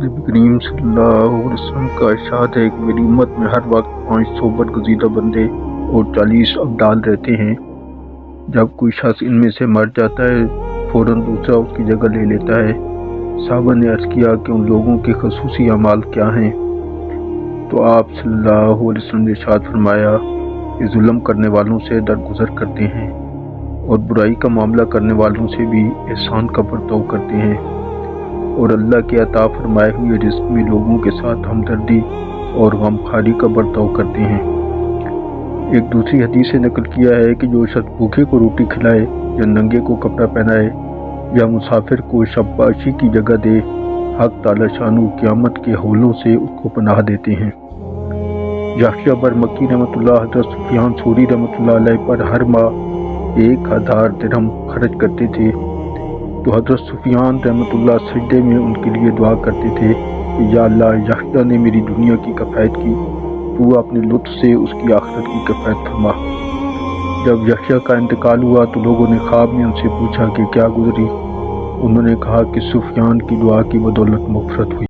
नबी करीम सल्लल्लाहु अलैहि वसल्लम का इरशाद है कि मेरी उम्मत में हर वक्त 500 बरगुज़ीदा बंदे और 40 अब्दाल रहते हैं। जब कोई शख्स इनमें से मर जाता है फ़ौरन दूसरा उसकी जगह ले लेता है। सहाबा ने अर्ज़ किया कि उन लोगों के ख़ुसूसी अमाल क्या हैं? तो आप सल्लल्लाहु अलैहि वसल्लम ने इरशाद फरमाया कि जुल्म करने वालों से दरगुजर करते हैं और बुराई का मामला करने वालों से भी एहसान का बर्ताव करते हैं और अल्लाह के अता फरमाए हुए रिज़्क़ में लोगों के साथ हमदर्दी और गमखारी का बर्ताव करते हैं। एक दूसरी हदीस से नकल किया है कि जो शख्स भूखे को रोटी खिलाए या नंगे को कपड़ा पहनाए या मुसाफिर को शब्बाशी की जगह दे, हक ताला शानू क़यामत के हौलों से उसको पनाह देते हैं। याह्या बरमकी रहमतुल्लाह हज़रत सुफियान थौरी रहमतुल्लाह अलैह पर हर माह 1000 दिरहम खर्च करते थे, तो हज़रत सुफियान रहमतुल्लाह सजदे में उनके लिए दुआ करते थे कि या अल्लाह, याह्या ने मेरी दुनिया की किफ़ायत की, तू अपने लुत्फ़ से उसकी आखिरत की किफ़ायत फरमा। जब याह्या का इंतकाल हुआ तो लोगों ने ख्वाब में उनसे पूछा कि क्या गुजरी? उन्होंने कहा कि सुफियान की दुआ की बदौलत मग़फ़िरत हुई।